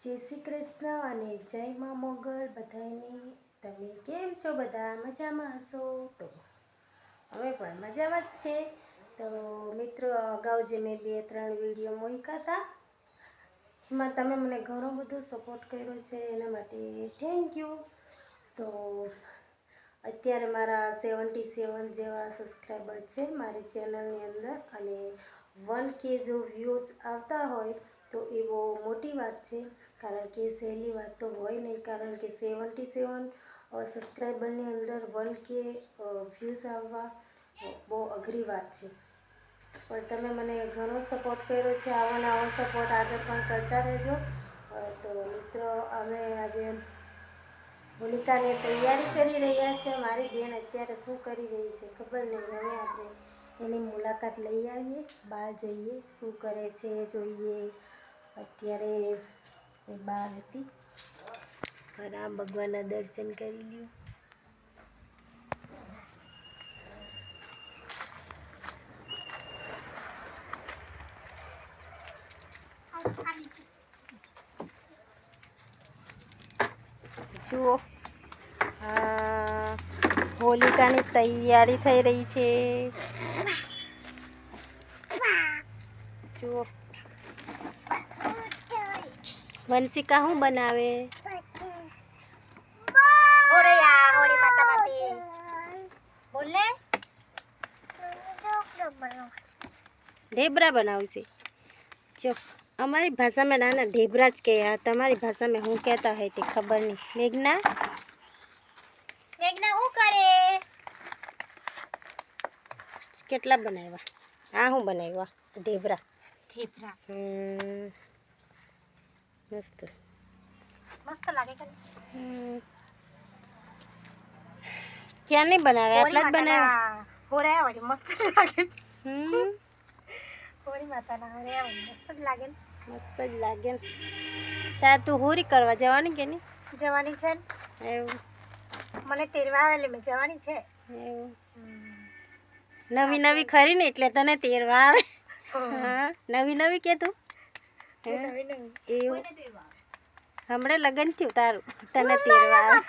જય શ્રી કૃષ્ણ અને જય મા મોગલ બધાને। તમે કેમ છો? બધા મજામાં હશો? તો અમે પણ મજામાં જ છે। તો મિત્રો, અગાઉ જે મેં 2-3 વિડીયો મૂક્યા હતા એમાં તમે મને ઘણો બધો સપોર્ટ કર્યો છે, એના માટે થેન્ક યુ। તો અત્યારે મારા 77 જેવા સબસ્ક્રાઈબર છે મારી ચેનલની અંદર, અને 1K જો વ્યૂઝ આવતા હોય તો એ બહુ મોટી વાત છે, કારણ કે સહેલી વાત તો હોય નહીં, કારણ કે 77 સબસ્ક્રાઈબરની અંદર 1K વ્યૂઝ આવવા બહુ અઘરી વાત છે। પણ તમે મને ઘણો સપોર્ટ કર્યો છે, આવો ને આવો સપોર્ટ આગળ પણ કરતા રહેજો। તો મિત્રો, અમે આજે હોલિકાની તૈયારી કરી રહ્યા છે। મારી બેન અત્યારે શું કરી રહી છે ખબર નહીં, હવે આપણે એની મુલાકાત લઈ આવીએ, બહાર જઈએ, શું કરે છે જોઈએ। અત્યારે એ બહાર હતી, રામ ભગવાનના દર્શન કરી લ્યો। જુઓ, હોલિકાની તૈયારી થઈ રહી છે। જુઓ, વંશિકા શું બનાવે? ઢેબરા બનાવશે। જો, અમારી ભાષામાં નાના ઢેબરા જ કહે, તમારી ભાષામાં શું કહેતા હોય તે ખબર નહીં। મેઘના શું કરે? કેટલા બનાવ્યા? આ શું બનાવ્યા? ઢેબરા। મસ્ત મસ્ત લાગે કે? ક્યાં નહીં બનાવે? આટલા જ બનાવ્યા? હોરાયા વળી મસ્ત લાગે। હોળી માતાના હોરાયા વળી મસ્ત જ લાગે ને? મસ્ત જ લાગે ને। ત્યાં તું હોરી કરવા જવાની કે નહીં? જવાની છે ને। એવું? મને તેરવા આવે એટલે મેં જવાની છે। એવું? નવી નવી ખરી ને એટલે તને તેરવા આવે। હા, નવી નવી કે તું? એવું? હમણાં લગ્ન થયું તારું, તને તેરવા આવે।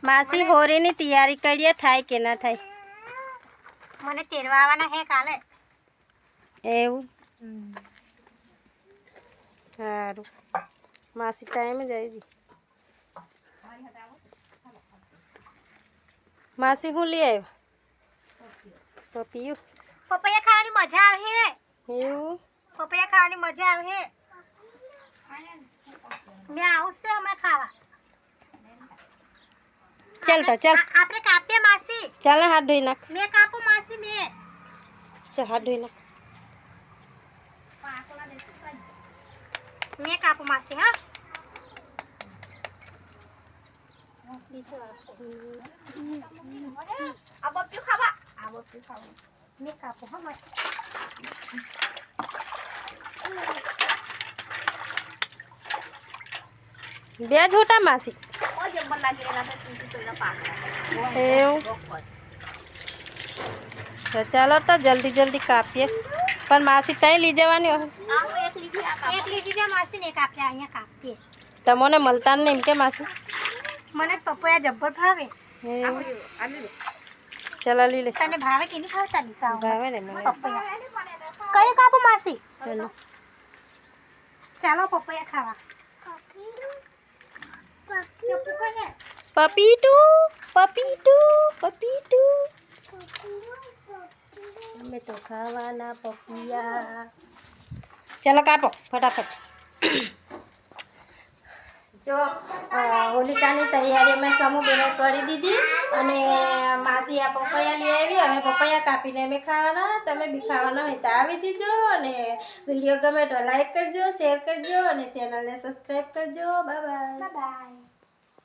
માસી, હોરીની તૈયારી કરીએ, થાય કે ના થાય? મને તેરવા આવવાના હે કાલે। એવું? સારું, માસી ટાઈમ જ આવી। માસી શું લઈ આવ્યો? પપૈયું? પપૈયા ખાવાની મજા આવે। એવું? પપૈયા ખાવાની મજા આવે। મેં આવશે હમણાં ખાવા। ચાલ તો ચાલ, આપણે કાપીએ માસી। ચાલ હાથ ધોઈ નાખ। મેં કાપું માસી, મેં। ચાલ હાથ ધોઈ નાખ। મેં કાપું માસી। હા, આ બપ્પી ખાવા, આ બપ્પી ખાવા મેં કાપું। હા માસી, બે જોટા માસી। એવું? તો ચાલો તો જલ્દી જલ્દી કાપીએ, પણ માસી ત્યાં લઈ જવાની હોય। એક લીધી છે માસી ને, એક આપણે અહીંયા કાપીએ। તમને મળતા નહીં એમ કે માસી? મને પપૈયા જબ્બર ભાવે। ચાલો લઈ લે। તને ભાવે કે નહીં ભાવતા? દિશા ભાવે ને મને પપૈયા। કઈ કાપું માસી? ચાલો ચાલો પપૈયા ખાવા। પપીટુ પપીટુ પપીટુ, અમે તો ખાવાના પપૈયા। ચાલો કાપો ફટાફટ। જો, હોલિકાની તૈયારી અમે સમૂહ બેને કરી દીધી, અને માસી આ પપૈયા લઈ આવી। અમે પપૈયા કાપીને અમે ખાવાના, તમે બી ખાવાના હોય તો આવી જજો। અને વિડીયો ગમે તો લાઈક કરજો, શેર કરજો, અને ચેનલને સબસ્ક્રાઈબ કરજો। Bye bye.